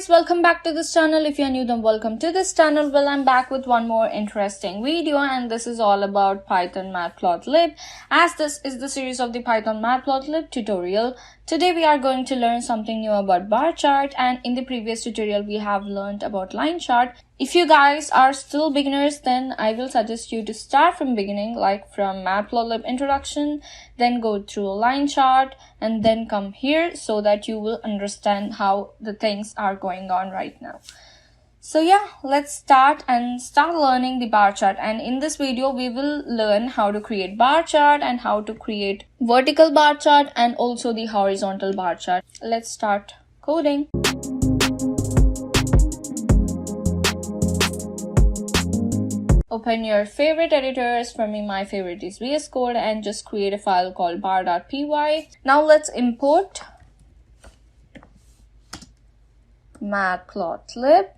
guys, welcome back to this channel. If you're new, then welcome to this channel. Well, I'm back with one more interesting video, and this is all about Python Matplotlib, as this is the series of the Python Matplotlib tutorial. Today we are going to learn something new about bar chart, and in the previous tutorial we have learned about line chart. If you guys are still beginners, then I will suggest you to start from beginning, like from Matplotlib introduction, then go through line chart, and then come here so that you will understand how the things are going on right now. So yeah, let's start learning the bar chart. And in this video, we will learn how to create bar chart and how to create vertical bar chart and also the horizontal bar chart. Let's start coding. Open your favorite editors. For me, my favorite is VS Code, and just create a file called bar.py. Now let's import Matplotlib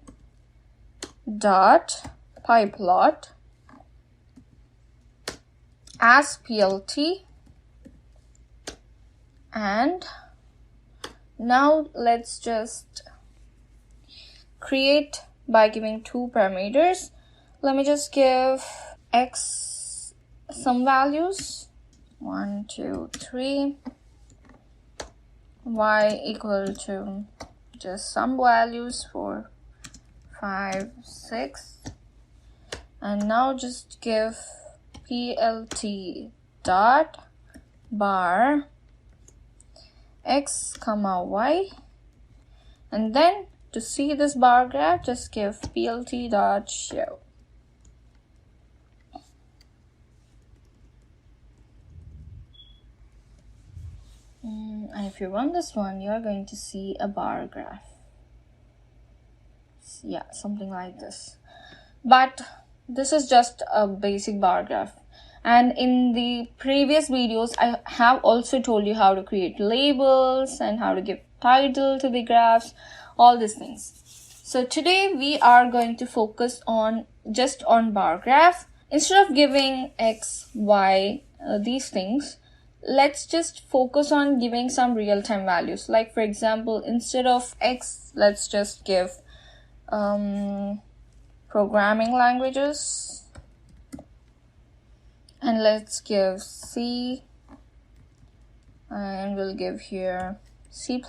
dot pyplot as plt, and now let's just create by giving two parameters. Let me just give x some values, 1, 2, 3, y equal to just some values, 4, 5, 6, and now just give plt dot bar x comma y, and then to see this bar graph, just give plt dot show. And if you run this one, you're going to see a bar graph. Yeah, something like this. But this is just a basic bar graph. And in the previous videos, I have also told you how to create labels and how to give title to the graphs, all these things. So today we are going to focus on just on bar graph. Instead of giving x, y, these things, let's just focus on giving some real-time values. Like for example, instead of x, let's just give programming languages, and let's give C, and we'll give here C++,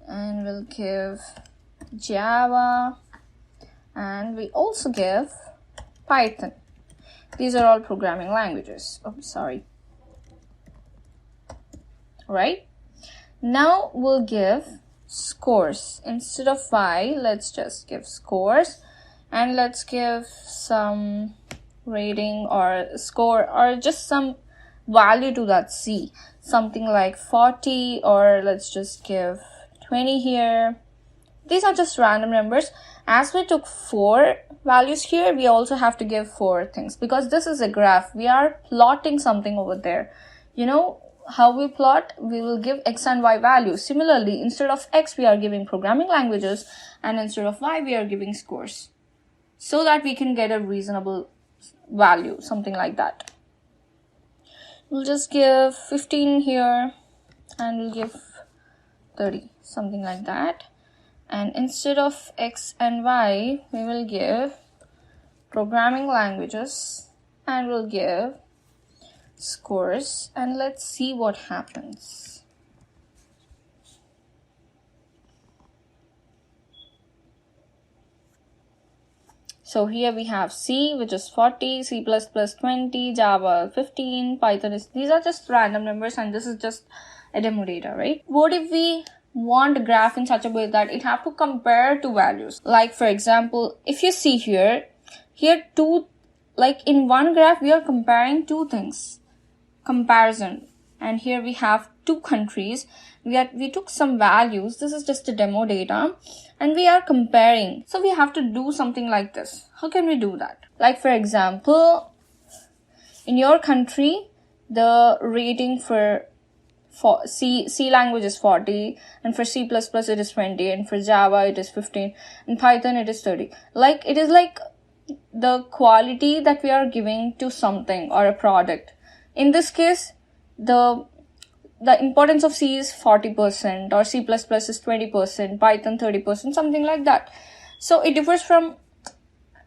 and we'll give Java, and we also give Python. These are all programming languages. Oh, sorry. Right? Now we'll give scores. Instead of y, let's just give scores, and let's give some rating or score or just some value to that C. Something like 40, or let's just give 20 here. These are just random numbers. As we took 4 values here, we also have to give 4 things, because this is a graph. We are plotting something over there. You know how we plot? We will give x and y values. Similarly, instead of x, we are giving programming languages, and instead of y, we are giving scores, so that we can get a reasonable value, something like that. We'll just give 15 here, and we'll give 30, something like that. And instead of x and y, we will give programming languages, and we'll give scores, and let's see what happens. So here we have C, which is 40, C++ 20, Java 15, Python is, these are just random numbers, and this is just a demo data, right? What if we want a graph in such a way that it have to compare two values? Like for example, if you see here two, like in one graph we are comparing two things, comparison, and here we have two countries. We took some values. This is just a demo data, and we are comparing. So we have to do something like this. How can we do that? Like for example, in your country, the rating for C language is 40, and for C++ it is 20, and for Java it is 15, and Python it is 30. Like it is like the quality that we are giving to something or a product. In this case, the the importance of C is 40% or C++ is 20%, Python 30%, something like that. So it differs from,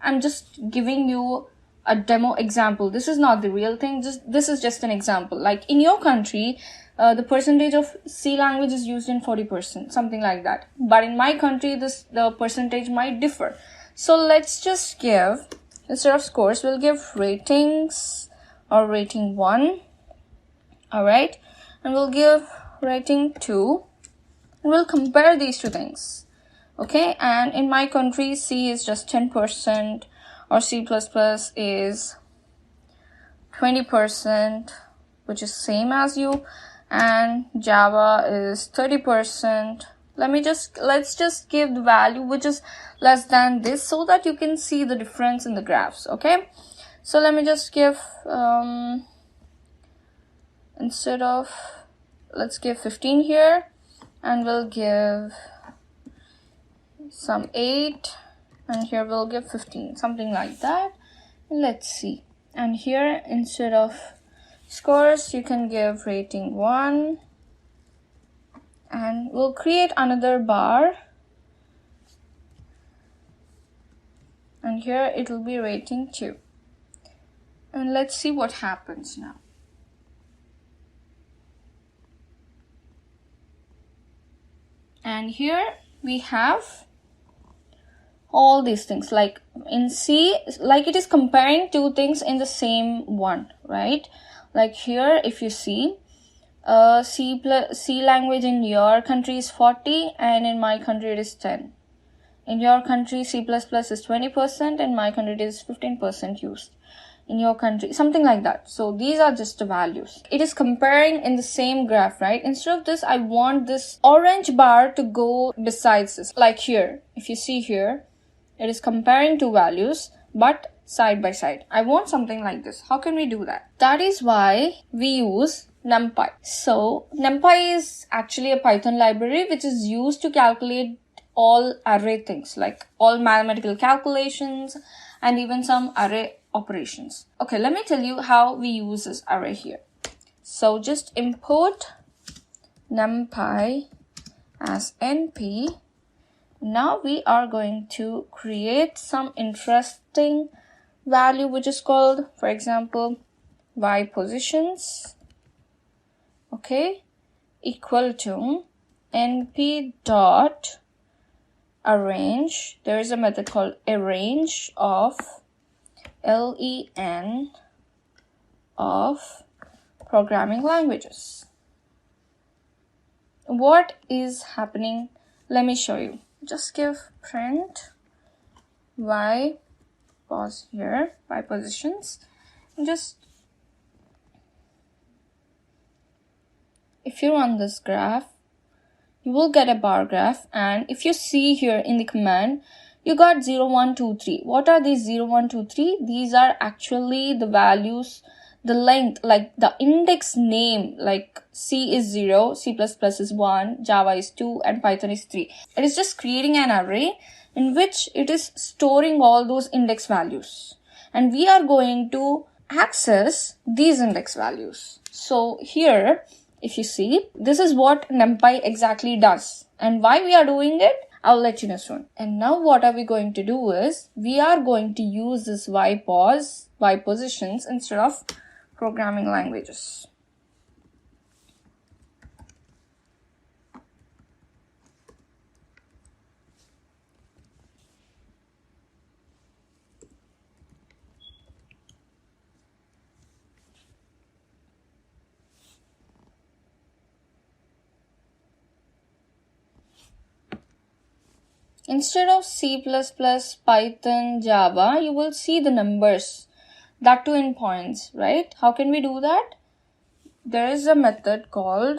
I'm just giving you a demo example. This is not the real thing. This is just an example. Like in your country, the percentage of C language is used in 40%, something like that. But in my country, the percentage might differ. So let's just give, instead of scores, we'll give ratings or rating 1. Alright. And we'll give rating 2. And we'll compare these two things. Okay. And in my country, C is just 10% or C++ is 20%, which is same as you. And Java is 30%. Let's just give the value which is less than this so that you can see the difference in the graphs. Okay. So let me just give, instead of, let's give 15 here, and we'll give some 8, and here we'll give 15, something like that. And let's see. And here, instead of scores, you can give rating 1, and we'll create another bar, and here it will be rating 2. And let's see what happens now. And here we have all these things, like in C, like it is comparing two things in the same one, right? Like here, if you see, C language in your country is 40 and in my country it is 10. In your country, C++ is 20%, in my country it is 15% used. In your country, something like that. So these are just the values. It is comparing in the same graph, right? Instead of this, I want this orange bar to go besides this. Like here, if you see here, it is comparing two values, but side by side. I want something like this. How can we do that? That is why we use Numpy. So Numpy is actually a Python library which is used to calculate all array things, like all mathematical calculations and even some array operations. Okay, let me tell you how we use this array here. So just import numpy as np. Now we are going to create some interesting value which is called, for example, y positions, okay, equal to np dot arrange. There is a method called arrange of len of programming languages. What is happening? Let me show you. Just give print y, pause here, y positions, and just, if you run this graph, you will get a bar graph, and if you see here in the command, you got 0, 1, 2, 3. What are these 0, 1, 2, 3? These are actually the values, the length, like the index name, like C is 0, C++ is 1, Java is 2, and Python is 3. It is just creating an array in which it is storing all those index values. And we are going to access these index values. So here, if you see, this is what Numpy exactly does. And why we are doing it, I'll let you know soon. And now what are we going to do is, we are going to use this y positions instead of programming languages. Instead of C++, Python, Java, you will see the numbers, that too in points, right? How can we do that? There is a method called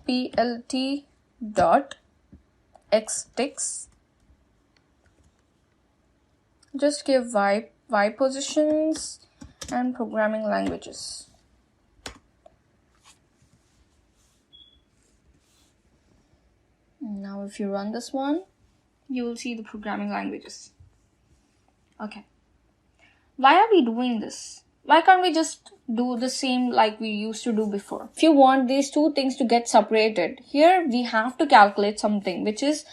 plt.xticks. Just give y positions and programming languages. Now if you run this one, you will see the programming languages. Okay. Why are we doing this? Why can't we just do the same like we used to do before? If you want these two things to get separated, here we have to calculate something, which is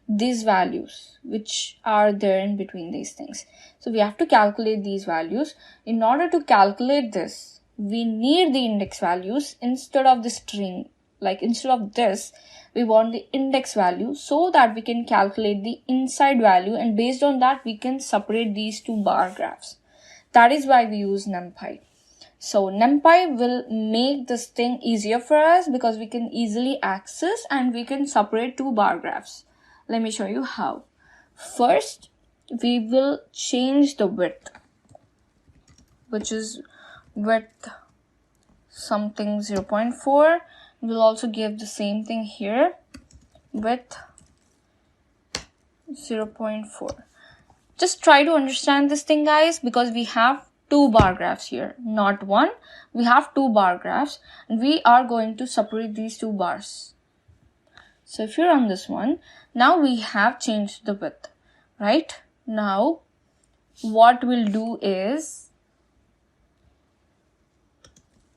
these values, which are there in between these things. So we have to calculate these values. In order to calculate this, we need the index values instead of the string. Like instead of this, we want the index value so that we can calculate the inside value, and based on that, we can separate these two bar graphs. That is why we use Numpy. So Numpy will make this thing easier for us because we can easily access and we can separate two bar graphs. Let me show you how. First, we will change the width, which is width something 0.4. We'll also give the same thing here, width 0.4. Just try to understand this thing, guys, because we have two bar graphs here, not one. We have two bar graphs and we are going to separate these two bars. So if you run this one, now we have changed the width, right? Now what we'll do is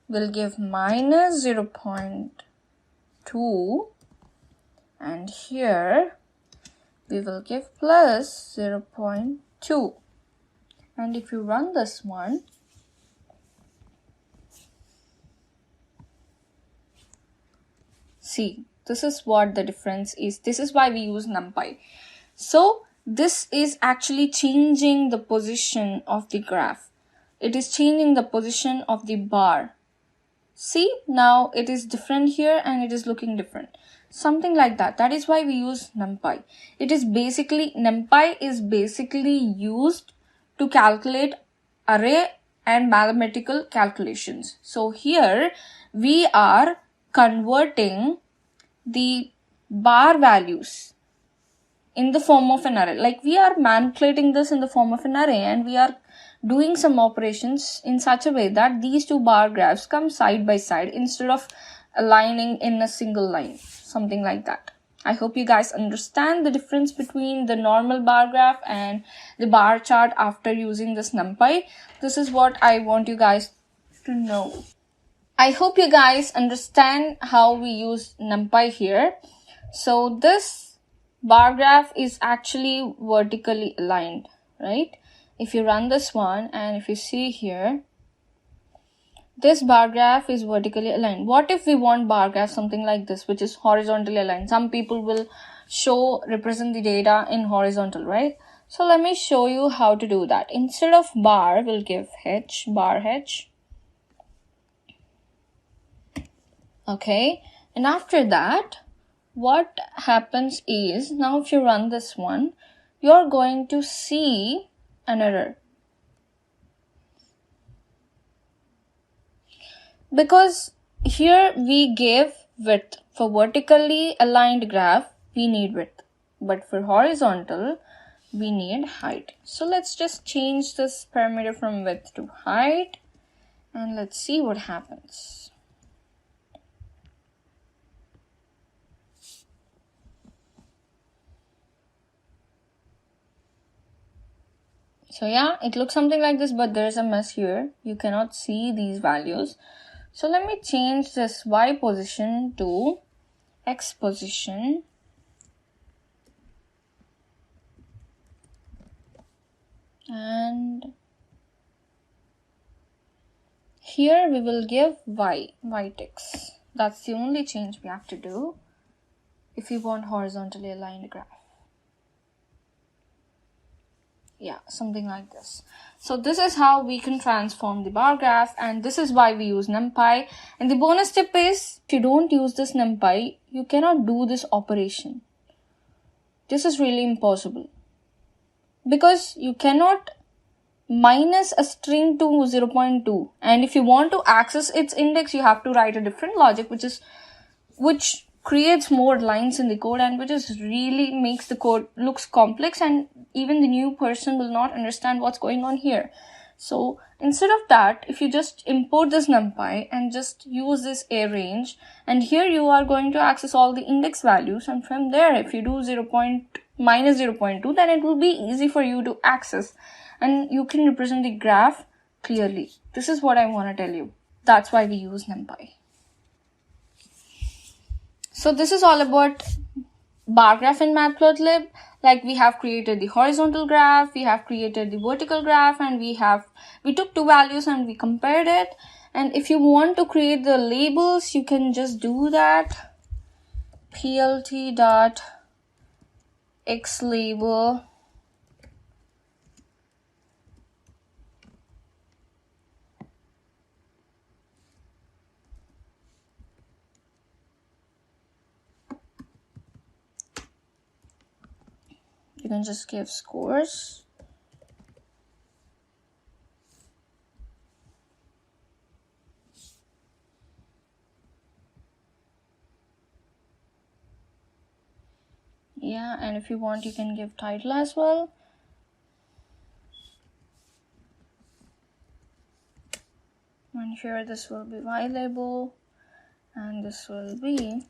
we'll give minus 0.2 and here we will give plus 0.2. And if you run this one, see, this is what the difference is. This is why we use Numpy. So this is actually changing the position of the graph. It is changing the position of the bar. See, now it is different here and it is looking different. Something like that. That is why we use Numpy. Numpy is basically used to calculate array and mathematical calculations. So here we are converting the bar values in the form of an array. Like we are manipulating this in the form of an array and we are doing some operations in such a way that these two bar graphs come side by side instead of aligning in a single line. Something like that. I hope you guys understand the difference between the normal bar graph and the bar chart after using this Numpy. This is what I want you guys to know. I hope you guys understand how we use Numpy here. So this bar graph is actually vertically aligned, right? If you run this one and if you see here, this bar graph is vertically aligned. What if we want bar graph something like this, which is horizontally aligned? Some people will represent the data in horizontal, right? So let me show you how to do that. Instead of bar, we'll give h, bar h. Okay, and after that, what happens is, now if you run this one, you're going to see an error. Because here we gave width. For vertically aligned graph, we need width. But for horizontal, we need height. So let's just change this parameter from width to height. And let's see what happens. So yeah, it looks something like this, but there's a mess here. You cannot see these values. So let me change this Y position to X position. And here we will give Y ticks. That's the only change we have to do if you want horizontally aligned graph. Yeah, something like this. So this is how we can transform the bar graph, and this is why we use Numpy. And the bonus tip is, if you don't use this Numpy, you cannot do this operation. This is really impossible. Because you cannot minus a string to 0.2. And if you want to access its index, you have to write a different logic, which creates more lines in the code, and which is really makes the code looks complex, and even the new person will not understand what's going on here. So instead of that, if you just import this Numpy and just use this arrange, and here you are going to access all the index values, and from there if you do minus 0.2, then it will be easy for you to access, and you can represent the graph clearly. This is what I want to tell you. That's why we use Numpy. So this is all about bar graph in Matplotlib. Like, we have created the horizontal graph, we have created the vertical graph, and we took two values and we compared it. And if you want to create the labels, you can just do that. plt.xlabel you can just give scores. Yeah, and if you want, you can give title as well. And here this will be Y label, and this will be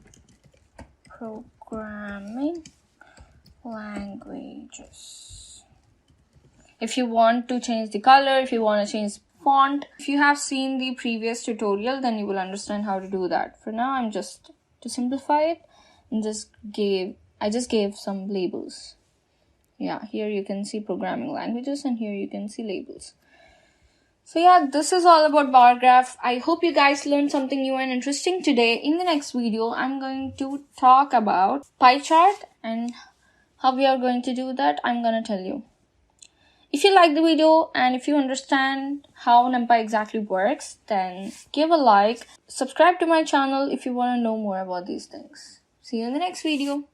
programming languages. If you want to change the color, if you want to change font, if you have seen the previous tutorial, then you will understand how to do that. For now, I'm just to simplify it and I just gave some labels. Yeah, here you can see programming languages and here you can see labels. So yeah, this is all about bar graph. I hope you guys learned something new and interesting today. In the next video, I'm going to talk about pie chart, and how we are going to do that, I'm going to tell you. If you like the video and if you understand how Numpy exactly works, then give a like. Subscribe to my channel if you want to know more about these things. See you in the next video.